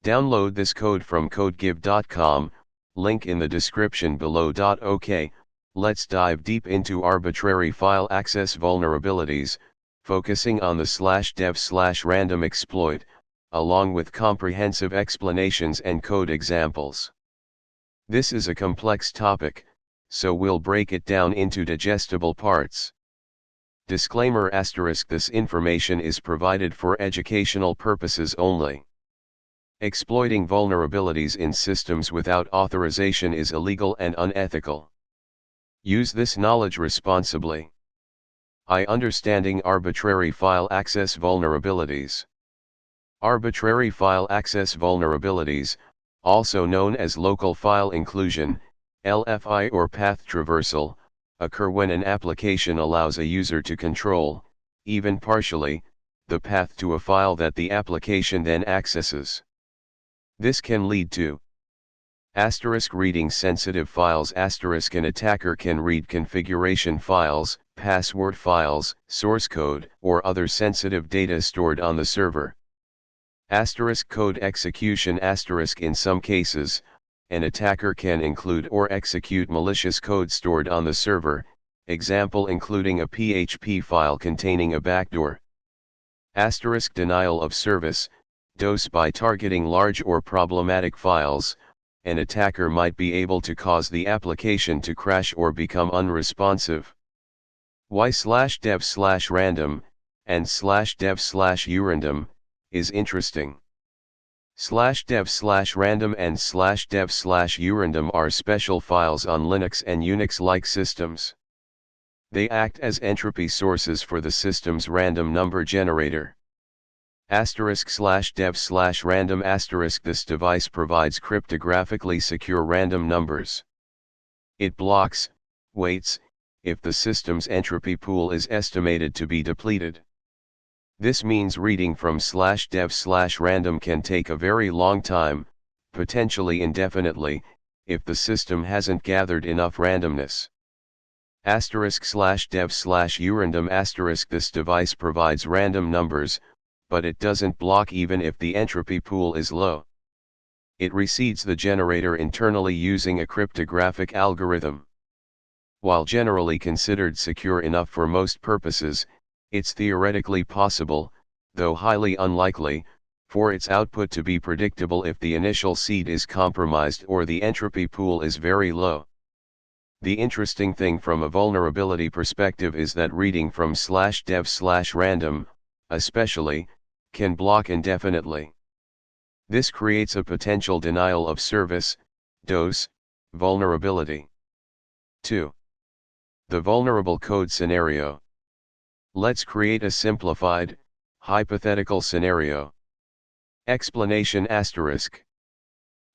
Download this code from codegive.com, link in the description below. OK, let's dive deep into arbitrary file access vulnerabilities, focusing on the /dev/random exploit, along with comprehensive explanations and code examples. This is a complex topic, so we'll break it down into digestible parts. Disclaimer *: this information is provided for educational purposes only. Exploiting vulnerabilities in systems without authorization is illegal and unethical. Use this knowledge responsibly. Understanding arbitrary file access vulnerabilities. Arbitrary file access vulnerabilities, also known as local file inclusion, LFI, or path traversal, occur when an application allows a user to control, even partially, the path to a file that the application then accesses. This can lead to reading sensitive files. An attacker can read configuration files, password files, source code, or other sensitive data stored on the server. Code execution. In some cases, an attacker can include or execute malicious code stored on the server, example including a PHP file containing a backdoor. Denial of service. By targeting large or problematic files, an attacker might be able to cause the application to crash or become unresponsive. Why/dev/random and /dev/urandom is interesting. /dev/random and /dev/urandom are special files on Linux and Unix-like systems. They act as entropy sources for the system's random number generator. */dev/random*. This device provides cryptographically secure random numbers. It blocks, waits, if the system's entropy pool is estimated to be depleted. This means reading from /dev/random can take a very long time, potentially indefinitely, if the system hasn't gathered enough randomness. */dev/urandom*. This device provides random numbers, but it doesn't block even if the entropy pool is low. It reseeds the generator internally using a cryptographic algorithm. While generally considered secure enough for most purposes, it's theoretically possible, though highly unlikely, for its output to be predictable if the initial seed is compromised or the entropy pool is very low. The interesting thing from a vulnerability perspective is that reading from /dev/random, especially, can block indefinitely. This creates a potential denial of service, DOS, vulnerability. 2. The vulnerable code scenario. Let's create a simplified, hypothetical scenario. Explanation *.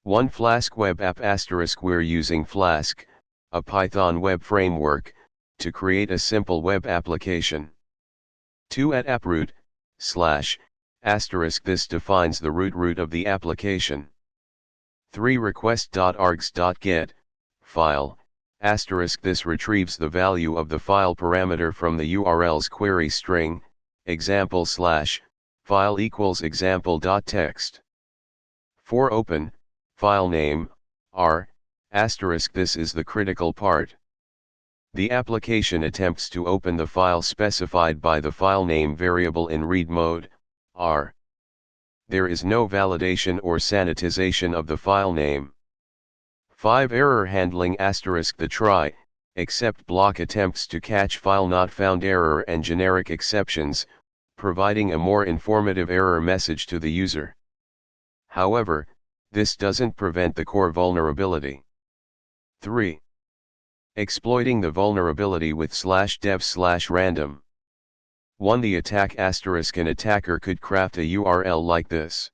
1. Flask web app *. We're using Flask, a Python web framework, to create a simple web application. 2. At approot, / this defines the root of the application. 3. Request.args.get, file, * this retrieves the value of the file parameter from the URL's query string, example / file equals example.txt. 4. Open, file name, r, * this is the critical part. The application attempts to open the file specified by the file name variable in read mode, r. There is no validation or sanitization of the file name. 5. Error handling * the try, except block attempts to catch file not found error and generic exceptions, providing a more informative error message to the user. However, this doesn't prevent the core vulnerability. 3. Exploiting the vulnerability with /dev/random. 1. The attack *. An attacker could craft a URL like this.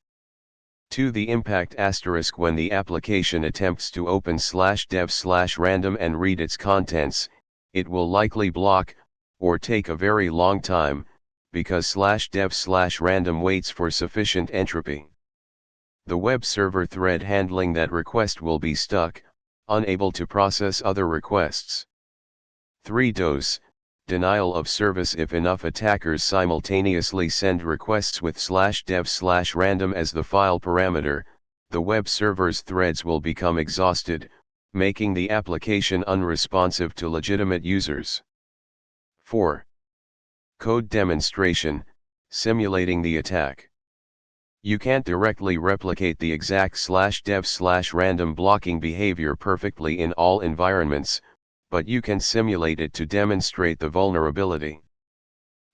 2. The impact * when the application attempts to open /dev/random and read its contents, it will likely block, or take a very long time, because /dev/random waits for sufficient entropy. The web server thread handling that request will be stuck, unable to process other requests. 3. DOS, denial of service. If enough attackers simultaneously send requests with /dev/random as the file parameter, the web server's threads will become exhausted, making the application unresponsive to legitimate users. 4. Code demonstration, simulating the attack. You can't directly replicate the exact /dev/random blocking behavior perfectly in all environments, but you can simulate it to demonstrate the vulnerability.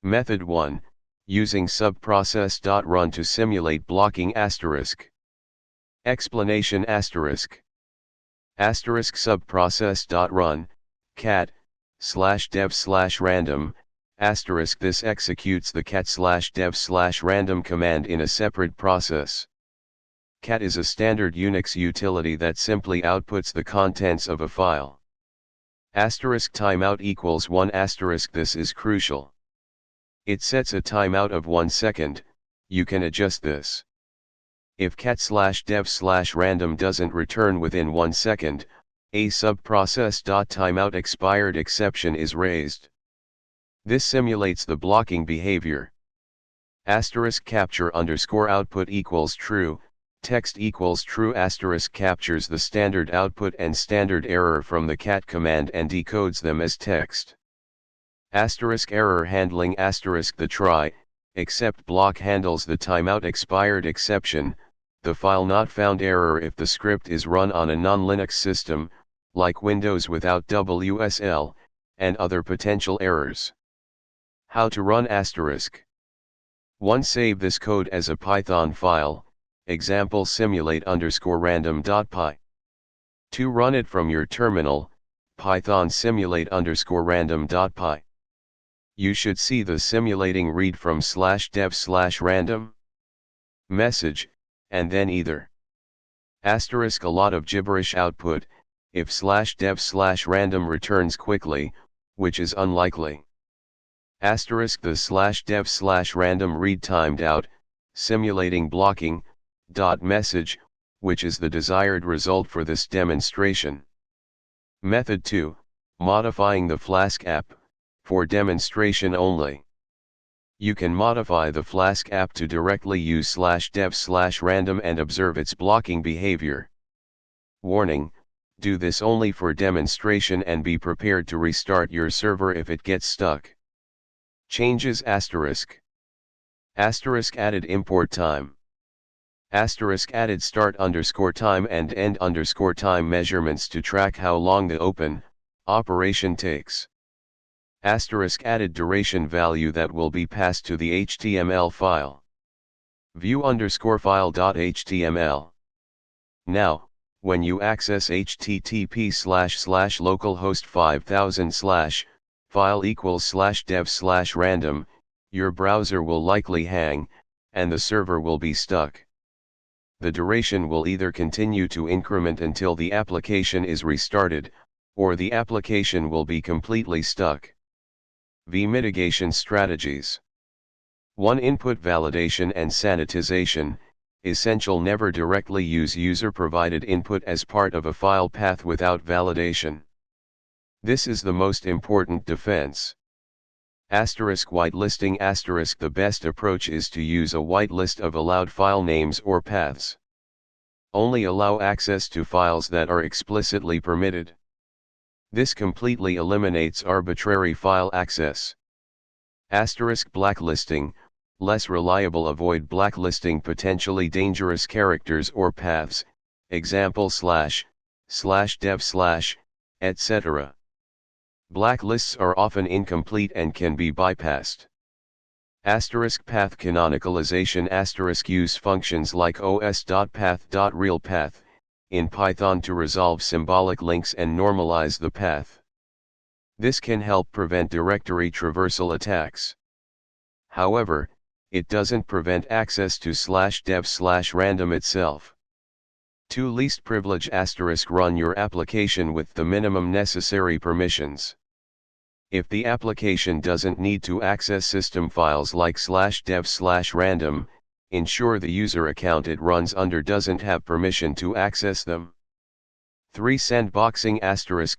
Method 1, using subprocess.run to simulate blocking asterisk. Explanation asterisk. Asterisk subprocess.run, cat, /dev/random, asterisk this executes the cat/dev/random command in a separate process. Cat is a standard Unix utility that simply outputs the contents of a file. Asterisk timeout equals 1 asterisk this is crucial. It sets a timeout of 1 second, you can adjust this. If cat/dev/random doesn't return within 1 second, a subprocess.timeout expired exception is raised. This simulates the blocking behavior. Asterisk capture underscore output equals true, text equals true asterisk captures the standard output and standard error from the cat command and decodes them as text. Asterisk error handling asterisk the try, except block handles the timeout expired exception, the file not found error if the script is run on a non-Linux system, like Windows without WSL, and other potential errors. How to run asterisk. 1. Save this code as a Python file, example simulate_random.py. 2. Run it from your terminal, Python simulate_random.py. You should see the simulating read from /dev/random message, and then either asterisk a lot of gibberish output, if /dev/random returns quickly, which is unlikely. Asterisk the /dev/random read timed out, simulating blocking, message, which is the desired result for this demonstration. Method 2, modifying the Flask app, for demonstration only. You can modify the Flask app to directly use /dev/random and observe its blocking behavior. Warning, do this only for demonstration and be prepared to restart your server if it gets stuck. Changes asterisk. Asterisk added import time. Asterisk added start_time and end_time measurements to track how long the open operation takes. Asterisk added duration value that will be passed to the HTML file. View_file.html. Now, when you access http://localhost 5000/ file equals /dev/random, your browser will likely hang, and the server will be stuck. The duration will either continue to increment until the application is restarted, or the application will be completely stuck. Mitigation strategies. 1. Input validation and sanitization. Essential: never directly use user-provided input as part of a file path without validation. This is the most important defense. Whitelisting the best approach is to use a whitelist of allowed file names or paths. Only allow access to files that are explicitly permitted. This completely eliminates arbitrary file access. Blacklisting, less reliable. Avoid blacklisting potentially dangerous characters or paths, example /dev/, etc. Blacklists are often incomplete and can be bypassed. Path canonicalization. Use functions like os.path.realpath in Python to resolve symbolic links and normalize the path. This can help prevent directory traversal attacks. However, it doesn't prevent access to /dev/random itself. 2. Least privilege. Run your application with the minimum necessary permissions. If the application doesn't need to access system files like /dev/random, ensure the user account it runs under doesn't have permission to access them. 3. Sandboxing.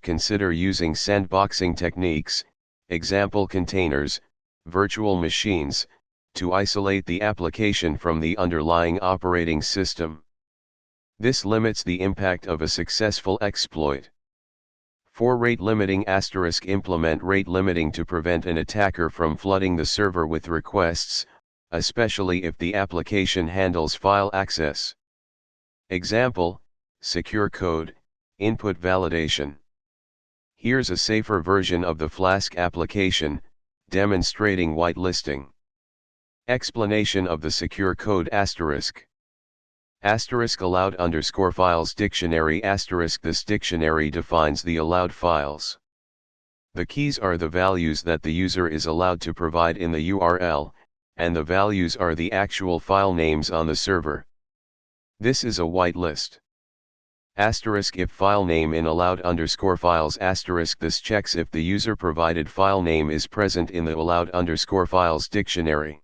Consider using sandboxing techniques, example containers, virtual machines, to isolate the application from the underlying operating system. This limits the impact of a successful exploit. For rate limiting * implement rate limiting to prevent an attacker from flooding the server with requests, especially if the application handles file access. Example, secure code, input validation. Here's a safer version of the Flask application, demonstrating whitelisting. Explanation of the secure code ***. Allowed _ files dictionary ***. This dictionary defines the allowed files. The keys are the values that the user is allowed to provide in the URL, and the values are the actual file names on the server. This is a whitelist. If file name in allowed _ files **. This checks if the user provided file name is present in the allowed _ files dictionary.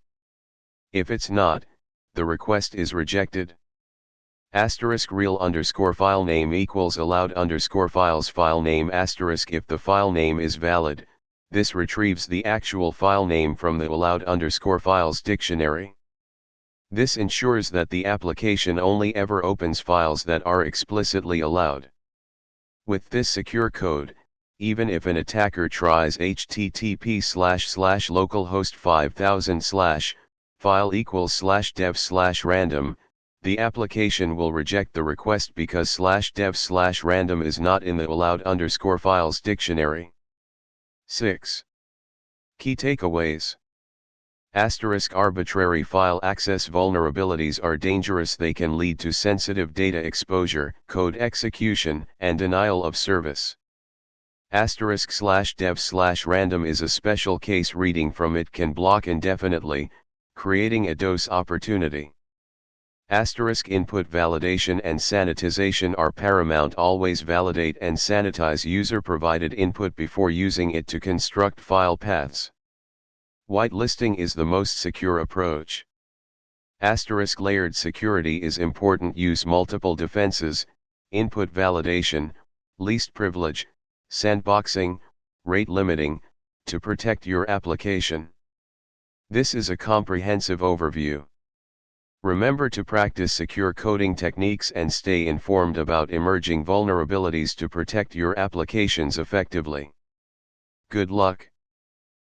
If it's not, the request is rejected. Real _ file name equals allowed _ files file name **. If the file name is valid, this retrieves the actual file name from the allowed _ files dictionary. This ensures that the application only ever opens files that are explicitly allowed. With this secure code, even if an attacker tries http://localhost 5000/ file = /dev/random, the application will reject the request because /dev/random is not in the allowed _ files dictionary. 6. Key takeaways. Arbitrary file access vulnerabilities are dangerous. They can lead to sensitive data exposure, code execution, and denial of service. */dev/random is a special case. Reading from it can block indefinitely, creating a DOS opportunity. Input validation and sanitization are paramount. Always validate and sanitize user-provided input before using it to construct file paths. Whitelisting is the most secure approach. Layered security is important. Use multiple defenses, input validation, least privilege, sandboxing, rate limiting, to protect your application. This is a comprehensive overview. Remember to practice secure coding techniques and stay informed about emerging vulnerabilities to protect your applications effectively. Good luck.